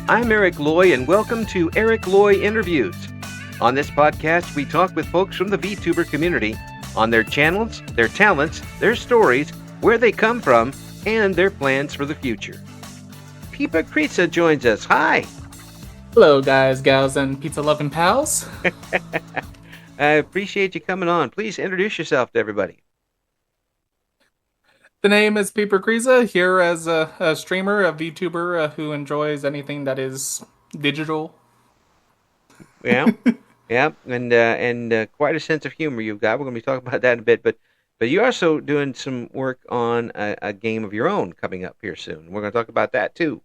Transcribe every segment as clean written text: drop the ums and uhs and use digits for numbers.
I'm Eric Loy, and welcome to Eric Loy Interviews. On this podcast, we talk with folks from the VTuber community on their channels, their talents, their stories, where they come from, and their plans for the future. Peeper Crizza joins us. Hi! Hello, guys, gals, and pizza-loving pals. I appreciate you coming on. Please introduce yourself to everybody. The name is Peeper Crizza, here as a streamer, a VTuber who enjoys anything that is digital. Yeah, yeah, and quite a sense of humor you've got. We're going to be talking about that in a bit, but you're also doing some work on a game of your own coming up here soon. We're going to talk about that too.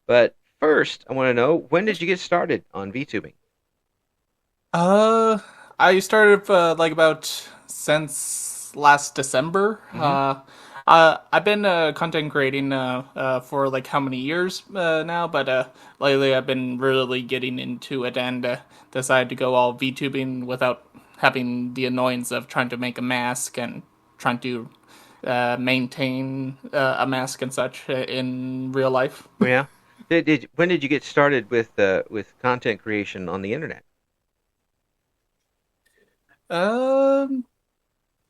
But first, I want to know, when did you get started on VTubing? I started about since last December. Mm-hmm. I've been content creating for like how many years now, but lately I've been really getting into it and decided to go all VTubing without having the annoyance of trying to make a mask and trying to maintain a mask and such in real life. Yeah. When did you get started with content creation on the internet? Um,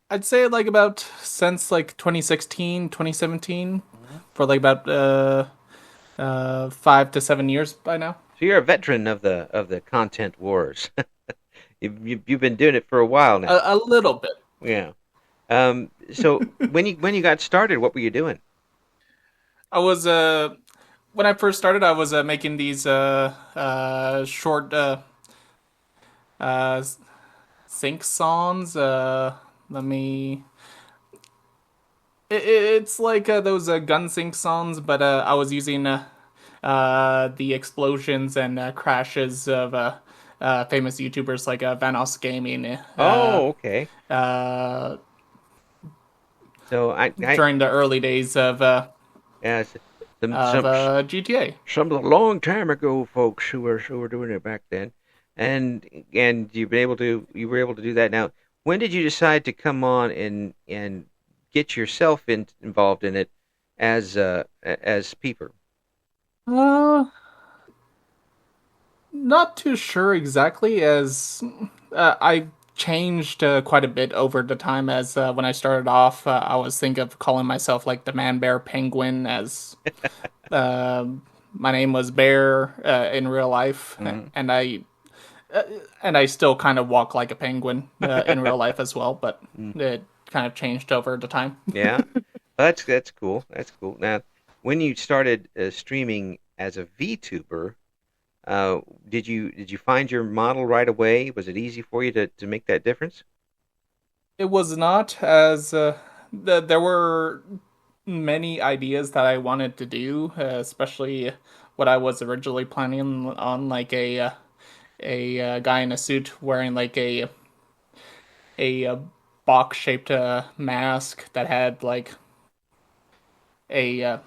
I'd say like about since like 2016, 2017, Mm-hmm. for like about 5 to 7 years by now. So you're a veteran of the content wars. You've been doing it for a while now. A little bit. Yeah. So when you got started, what were you doing? I was when I first started, I was making these short uh sync songs. Let me. It's like those gun sync songs, but I was using the explosions and crashes of famous YouTubers like Vanos Gaming. Oh, okay. Uh, So I during the early days yeah, some GTA. some of the long time ago folks who were doing it back then, and you were able to do that. Now, when did you decide to come on and get yourself involved in it as Peeper? Uh, Not too sure exactly, as I changed quite a bit over the time. As when I started off, I was thinking of calling myself like the Man Bear Penguin, as uh, my name was Bear in real life, Hmm. uh, and I still kind of walk like a penguin in real life as well. But it kind of changed over the time. Yeah, that's cool. That's cool. Now, when you started streaming as a VTuber, uh, did you find your model right away? Was it easy for you to make that difference? It was not, as there were many ideas that I wanted to do, especially what I was originally planning on, like a guy in a suit wearing like a box shaped mask that had like a uh,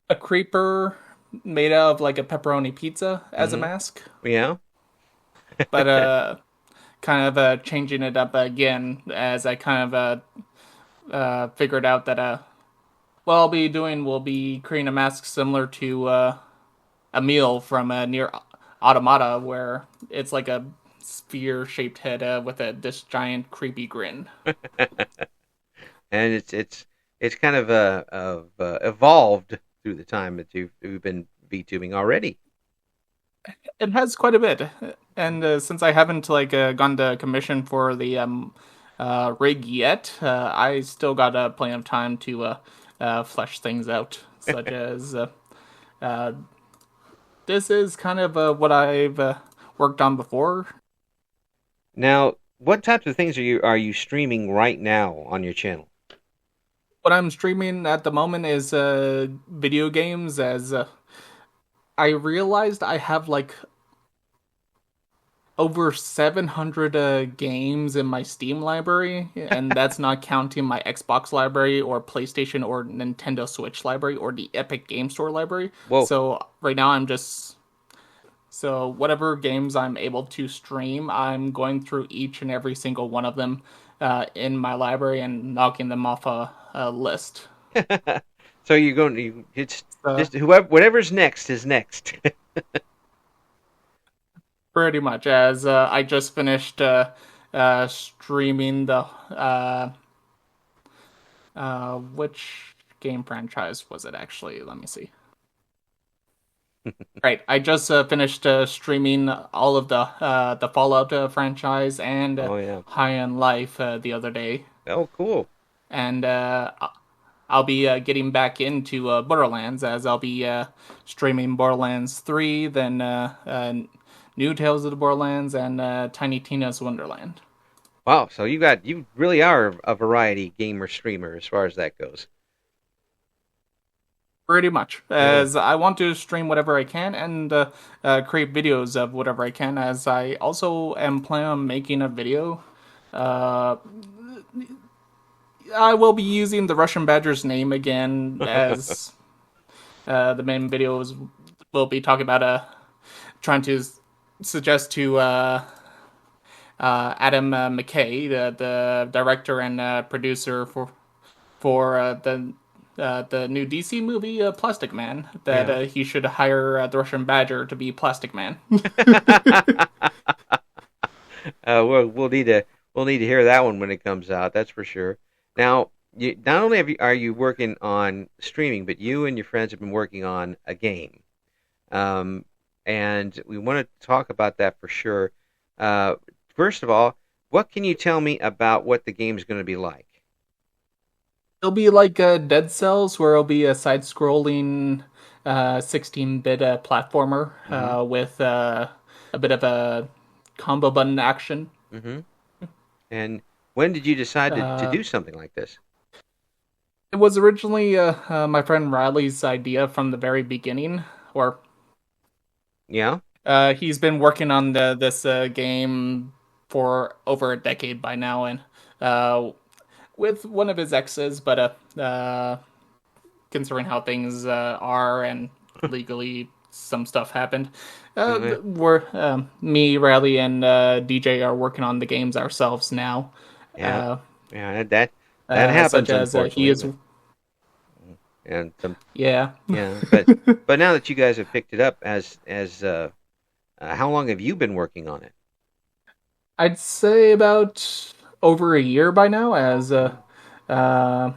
a creeper made out of like a pepperoni pizza as a Hmm. mask, Yeah. but kind of changing it up again as I kind of figured out that what I'll be doing will be creating a mask similar to a meal from near Automata, where it's like a sphere shaped head with this giant creepy grin. And it's kind of evolved through the time that you've been VTubing already. It has quite a bit, and since I haven't like gone to commission for the rig yet, I still got plenty of time to flesh things out, such as uh, this is kind of what I've worked on before. Now, what types of things are you streaming right now on your channel? What I'm streaming at the moment is video games, as I realized I have like over 700 games in my Steam library, and that's not counting my Xbox library or PlayStation or Nintendo Switch library or the Epic Game Store library. Whoa. So right now I'm just so whatever games I'm able to stream, I'm going through each and every single one of them in my library and knocking them off a list. So you're going to it's Uh, just whoever whatever's next is next. Pretty much, as I just finished streaming the which game franchise was it actually? Let me see. Right, I just finished streaming all of the Fallout franchise and Oh yeah. High End Life the other day, Oh cool. and I'll be getting back into Borderlands as I'll be streaming Borderlands 3, then New Tales of the Borderlands, and Tiny Tina's Wonderland. Wow. So you really are a variety gamer streamer as far as that goes. Pretty much, Yeah. as I want to stream whatever I can and create videos of whatever I can, as I also am planning on making a video. Uh, I will be using the Russian Badger's name again as the main videos will be talking about trying to suggest to Adam McKay, the director and producer for the new DC movie Plastic Man, that Yeah. he should hire the Russian Badger to be Plastic Man. We'll need to hear that one when it comes out. That's for sure. Now, not only are you working on streaming, but you and your friends have been working on a game, um, and we want to talk about that for sure. Uh, First of all, what can you tell me about what the game is going to be like? It'll be like Dead Cells, where it'll be a side-scrolling 16-bit platformer Mm-hmm. with a bit of a combo button action. Mm-hmm. And when did you decide to Uh, do something like this? it was originally my friend Riley's idea from the very beginning, or Yeah. he's been working on this game for over a decade by now, and uh, with one of his exes, but considering how things are and legally some stuff happened. Okay. We're me, Riley, and DJ are working on the games ourselves now. Yeah. Uh, Yeah. That Such happens, as he unfortunately. is, But and some yeah. yeah. But now that you guys have picked it up, as how long have you been working on it? I'd say about over a year by now, as Mm. uh,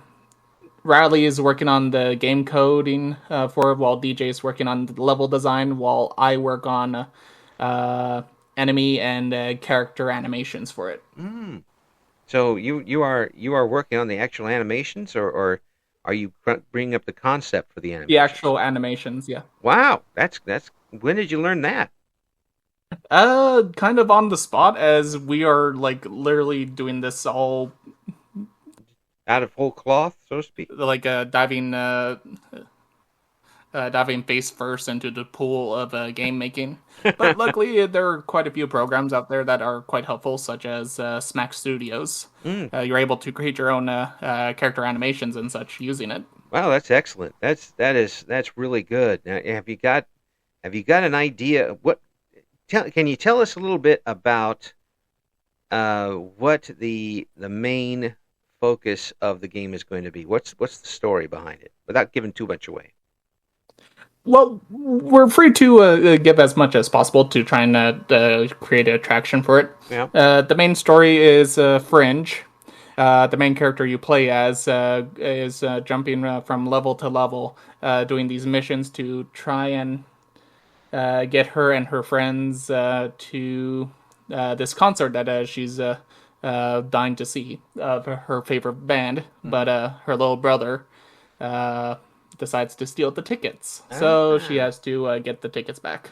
Riley is working on the game coding for it, while DJ is working on the level design, while I work on uh, enemy and character animations for it. Mm. So you are working on the actual animations, or are you bringing up the concept for the The animations? actual animations, yeah. Wow, that's when did you learn that? Kind of on the spot, as we are like literally doing this all Out of whole cloth, so to speak. like diving face first into the pool of game making. But luckily, there are quite a few programs out there that are quite helpful, such as Smack Studios. Mm. You're able to create your own character animations and such using it. Wow, that's excellent. That's really good. Now, have you got an idea? Can you tell us a little bit about what the main focus of the game is going to be? What's the story behind it, without giving too much away? Well, we're free to give as much as possible to try and create an attraction for it. Yeah. The main story is Fringe. The main character you play as is jumping from level to level, doing these missions to try and get her and her friends to this concert that she's dying to see of her favorite band, but her little brother uh, decides to steal the tickets, so she Ah. has to get the tickets back.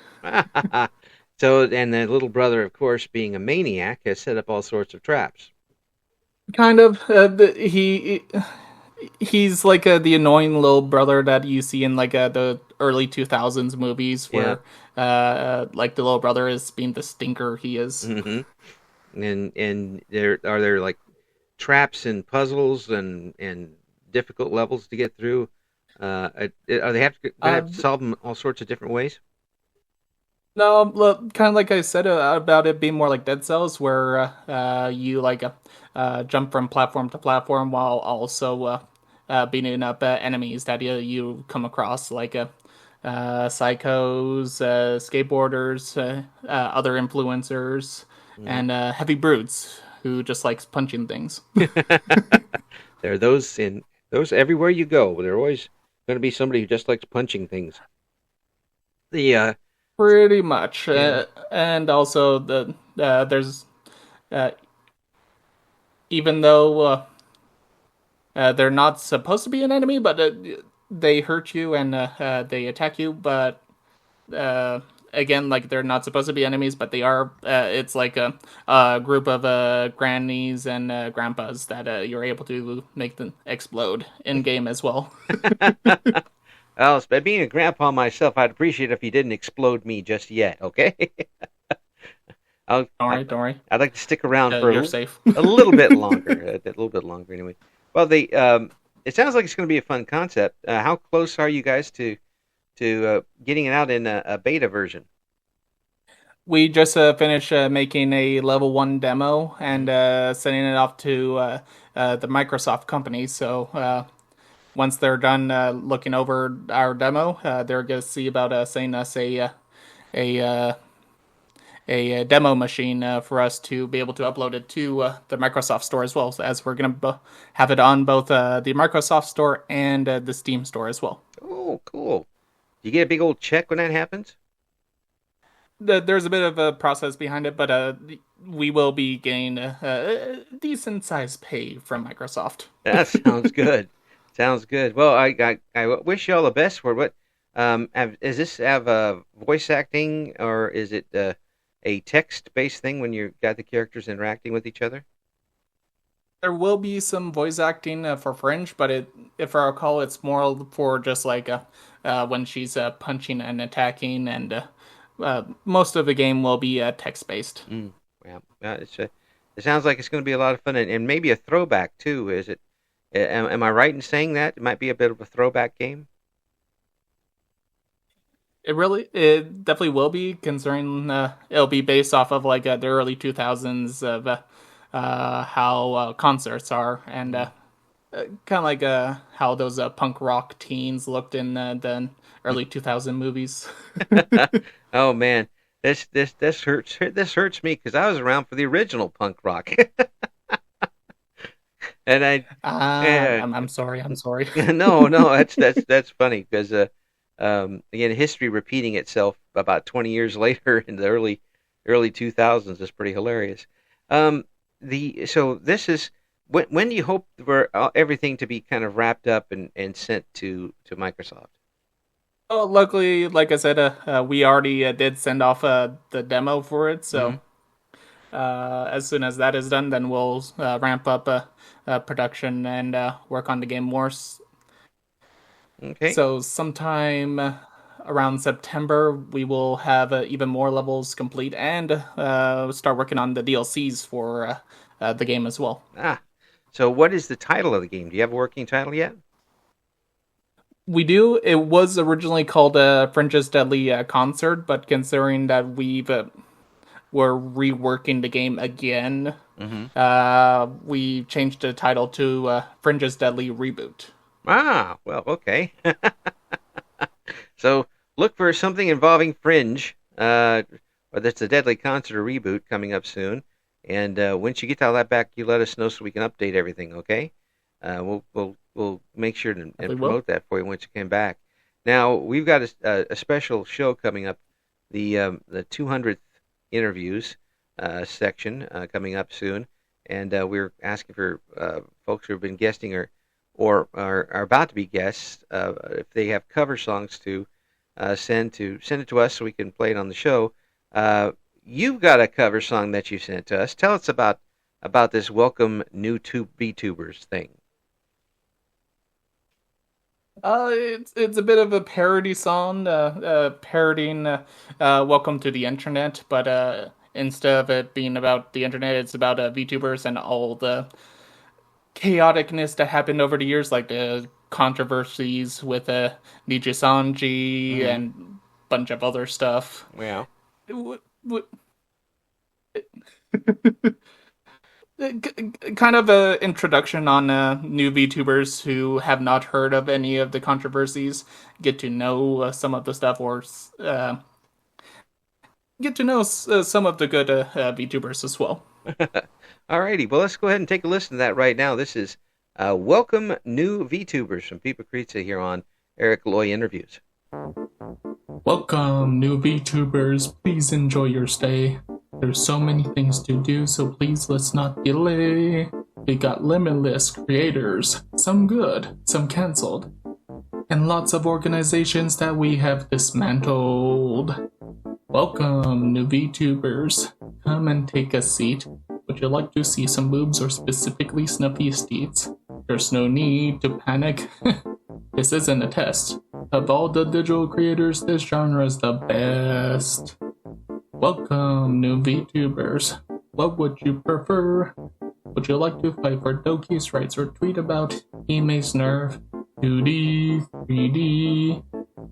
So, and the little brother, of course, being a maniac, has set up all sorts of traps. Kind of, he's like the annoying little brother that you see in like the early 2000s movies, Yeah. where like the little brother is being the stinker he is. Hmm. And there like traps and puzzles and difficult levels to get through. Are they gonna Uh, have to solve them all sorts of different ways? No, look, kind of like I said about it being more like Dead Cells, where you like jump from platform to platform while also beating up enemies that you come across, like psychos, skateboarders, other influencers, Mhm. and heavy brutes who just likes punching things. There are those everywhere you go. There are always going to be somebody who just likes punching things. The Pretty much, Yeah. and also there's uh, even though they're not supposed to be an enemy, but they hurt you and they attack you. But uh, again, like they're not supposed to be enemies, but they are. It's like a group of grannies and grandpas that you're able to make them explode in game as well. Well, being a grandpa myself, I'd appreciate if you didn't explode me just yet. Okay. I'll, Don't I, worry, don't worry. I'd like to stick around for You're safe. a little bit longer, a little bit longer anyway. Well, it sounds like it's going to be a fun concept. How close are you guys to getting it out in a beta version? We just finished making a level 1 demo Mhm. and sending it off to the Microsoft company. So once they're done looking over our demo, they're going to see about sending us a uh, a demo machine for us to be able to upload it to the Microsoft Store as well, so as we're going to have it on both the Microsoft Store and the Steam Store as well. Oh, cool. Do you get a big old check when that happens? There's a bit of a process behind it, but we will be getting a decent sized pay from Microsoft. That sounds good. Sounds good. Well, I wish you all the best for it. Is this have voice acting or is it a text-based thing when you got the characters interacting with each other? There will be some voice acting for Fringe, but if I recall, it's more for just like when she's punching and attacking, and most of the game will be text based. Mm, yeah, it sounds like it's going to be a lot of fun and maybe a throwback too. Is it? Am I right in saying that it might be a bit of a throwback game? It definitely will be, considering it'll be based off of like the early 2000s of how concerts are, and Mm. kind of like how those punk rock teens looked in the early 2000 movies. Oh man, this hurts me because I was around for the original punk rock, and I yeah, I'm sorry. I'm sorry. no, that's funny because again, history repeating itself about 20 years later in the early 2000s is pretty hilarious. Um, the so this is when do you hope for everything to be kind of wrapped up and sent to Microsoft? Oh, luckily, like I said, we already did send off the demo for it. Hmm. So as soon as that is done, then we'll ramp up production and work on the game more. Okay. So sometime around September, we will have even more levels complete and start working on the DLCs for the game as well. Ah, so what is the title of the game? Do you have a working title yet? We do. It was originally called Fringe's Deadly Concert, but considering that we're reworking the game again, Hmm. we changed the title to Fringe's Deadly Reboot. Ah, well, okay. So look for something involving Fringe, whether it's a Deadly Concert or reboot coming up soon. And once you get all that back, you let us know so we can update everything. Okay? We'll make sure to and We will. promote that for you once you come back. Now we've got a special show coming up, the 200th interviews section coming up soon, and we're asking for folks who have been guesting or are about to be guests if they have cover songs to send it to us so we can play it on the show. You've got a cover song that you sent to us. Tell us about this welcome new VTubers thing. It's a bit of a parody song, parodying "Welcome to the Internet," but instead of it being about the internet, it's about VTubers and all the chaoticness that happened over the years, like the controversies with Nijisanji Mm-hmm. and a bunch of other stuff. Yeah. W- w- Kind of a introduction on new VTubers who have not heard of any of the controversies, get to know some of the stuff, or get to know some of the good VTubers as well. Alrighty, well, let's go ahead and take a listen to that right now. This is Welcome New VTubers from Peeper Crizza here on Eric Loy Interviews. Welcome, new VTubers. Please enjoy your stay. There's so many things to do, so please let's not delay. We got limitless creators, some good, some cancelled, and lots of organizations that we have dismantled. Welcome, new VTubers. Come and take a seat. Would you like to see some boobs or specifically snuffy steeds? There's no need to panic. This isn't a test. Of all the digital creators, this genre is the best. Welcome, new VTubers. What would you prefer? Would you like to fight for Doki's rights or tweet about Ime's nerve? 2D, 3D.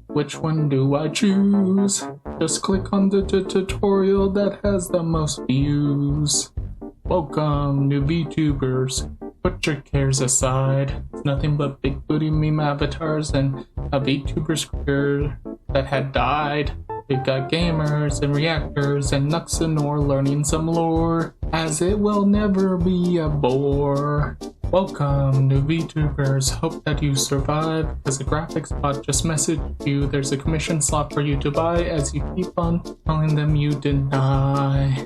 Which one do I choose? Just click on the tutorial that has the most views. Welcome, new VTubers. Put your cares aside. It's nothing but big booty meme avatars and a VTuber's career that had died. We've got gamers and reactors and Nuxanor learning some lore, as it will never be a bore. Welcome, new VTubers. Hope that you survive, because the graphics bot just messaged you. There's a commission slot for you to buy as you keep on telling them you deny.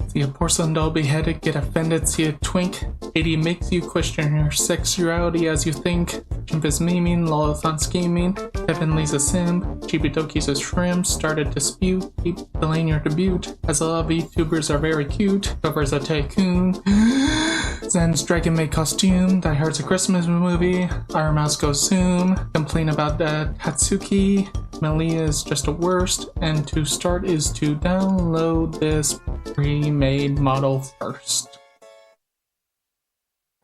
See a porcelain doll beheaded, get offended, see a twink. 80 makes you question your sexuality as you think. Chimp is memeing, Lolathon scheming. Heavenly's a sim, Chibidoki's a shrimp. Start a dispute, keep delaying your debut. As a lot of VTubers are very cute. Covers a tycoon. Zen's Dragon Maid costume. Die Hard's a Christmas movie. Iron Mouse goes soon. Complain about that Hatsuki. Melia is just a worst. And to start is to download this pre-made model first.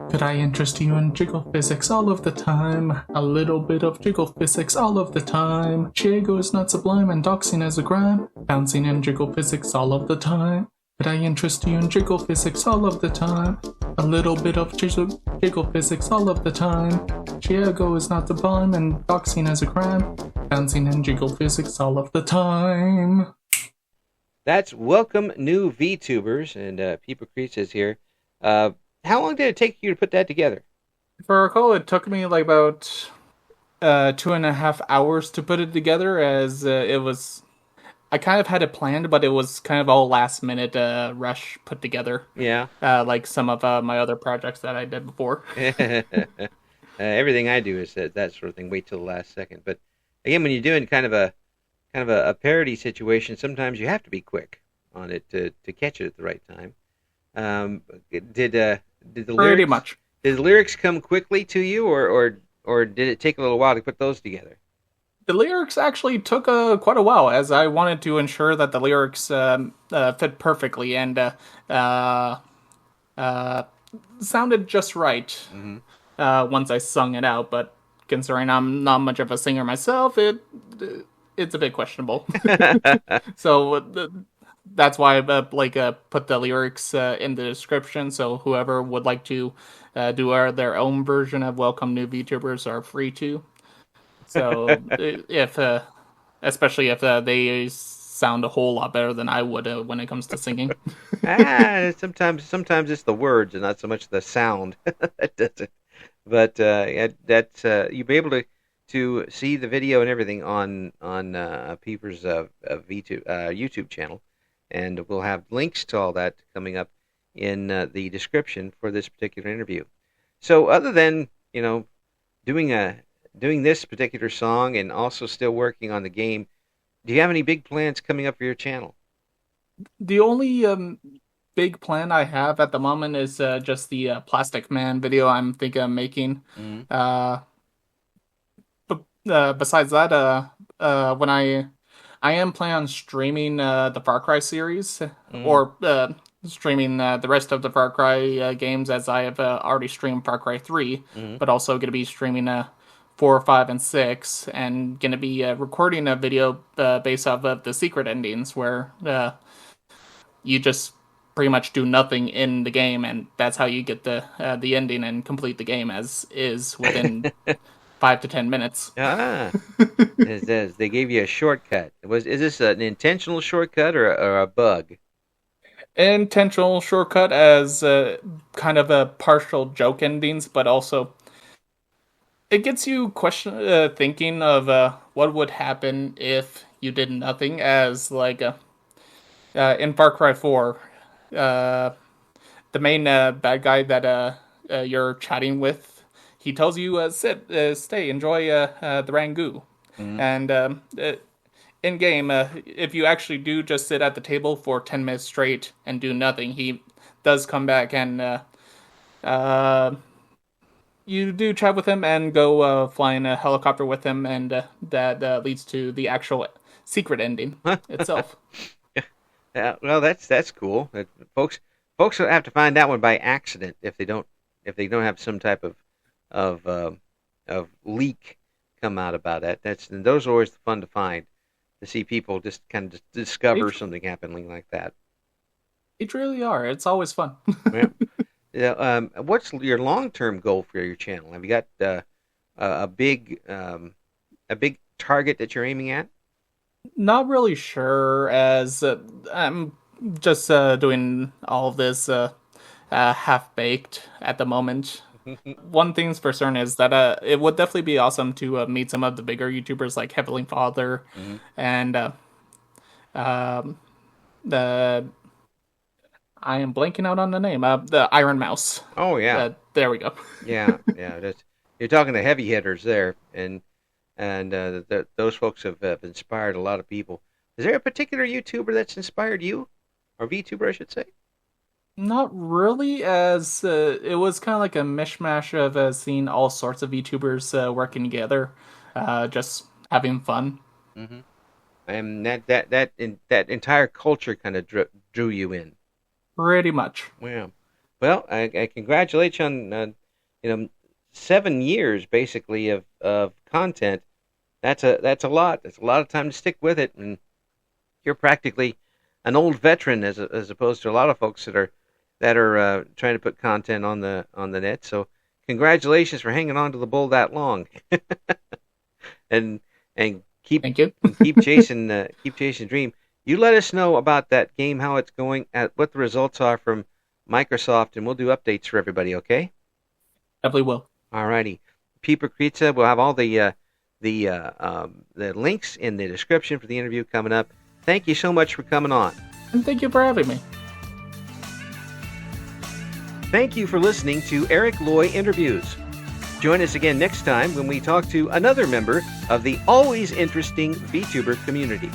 Could I interest you in jiggle physics all of the time? A little bit of jiggle physics all of the time. Chiego is not sublime and doxing as a crime. Bouncing in jiggle physics all of the time. Could I interest you in jiggle physics all of the time? A little bit of jiggle physics all of the time. Chiego is not sublime and doxing as a crime. Bouncing in jiggle physics all of the time. That's Welcome New VTubers, and Peeper Crizza is here. How long did it take you to put that together? If I recall, it took me like about 2.5 hours to put it together, as it was... I kind of had it planned, but it was kind of all last minute rush put together. Yeah. Like some of my other projects that I did before. Everything I do is that sort of thing. Wait till the last second. But again, when you're doing kind of a parody situation, sometimes you have to be quick on it to catch it at the right time. Did the Pretty lyrics much. did the lyrics come quickly to you, or did it take a little while to put those together? The lyrics actually took quite a while, as I wanted to ensure that the lyrics fit perfectly and sounded just right once I sung it out. But considering I'm not much of a singer myself, it's a bit questionable. So that's why I put the lyrics in the description, so whoever would like to do their own version of Welcome New VTubers are free to. So if especially if they sound a whole lot better than I would when it comes to singing. Sometimes it's the words and not so much the sound that does it. But that's you'll be able to see the video and everything on Peeper's YouTube channel, and we'll have links to all that coming up in the description for this particular interview. So other than doing this particular song and also still working on the game, do you have any big plans coming up for your channel? The only big plan I have at the moment is just the Plastic Man video I'm thinking of making. Mm-hmm. But besides that, when I am planning on streaming the Far Cry series, or streaming the rest of the Far Cry games, as I have already streamed Far Cry 3, but also going to be streaming 4, 5, and 6, and going to be recording a video based off of the secret endings, where you just pretty much do nothing in the game, and that's how you get the ending and complete the game as is within 5 to 10 minutes. Ah, they gave you a shortcut. Is this an intentional shortcut or a bug? Intentional shortcut as kind of a partial joke endings, but also it gets you thinking of what would happen if you did nothing. As like in Far Cry 4, the main bad guy that you're chatting with, he tells you stay, enjoy the Rangoon, Mm-hmm. and in game, if you actually do just sit at the table for 10 minutes straight and do nothing, he does come back and uh, you do chat with him and go fly in a helicopter with him, and that leads to the actual secret ending itself. Yeah, well, that's cool. Folks will have to find that one by accident if they don't have some type of leak come out about that. Those are always fun to find, to see people just kind of discover something happening like that. It really are. It's always fun. Yeah. Yeah. What's your long-term goal for your channel? Have you got a big target that you're aiming at? Not really sure, as I'm just doing all of this half baked at the moment. One thing's for certain is that it would definitely be awesome to meet some of the bigger YouTubers like Heavenly Father Mm-hmm. and the I am blanking out on the name. The Iron Mouse. Oh yeah, there we go. yeah. You're talking to heavy hitters there, and those folks have inspired a lot of people. Is there a particular YouTuber that's inspired you, or VTuber, I should say? Not really, as it was kind of like a mishmash of seeing all sorts of YouTubers working together, just having fun. Mm-hmm. And that entire culture kind of drew you in. Pretty much. Yeah. Well, I congratulate you on 7 years basically of content. That's a lot. That's a lot of time to stick with it, and you're practically an old veteran as opposed to a lot of folks that are trying to put content on the net. So congratulations for hanging on to the bull that long, and keep Thank you. keep chasing dream. You let us know about that game, how it's going, what the results are from Microsoft, and we'll do updates for everybody. Okay? Definitely will. Alrighty. Peeper Crizza, we'll have all the links in the description for the interview coming up. Thank you so much for coming on. And thank you for having me. Thank you for listening to Eric Loy Interviews. Join us again next time when we talk to another member of the always interesting VTuber community.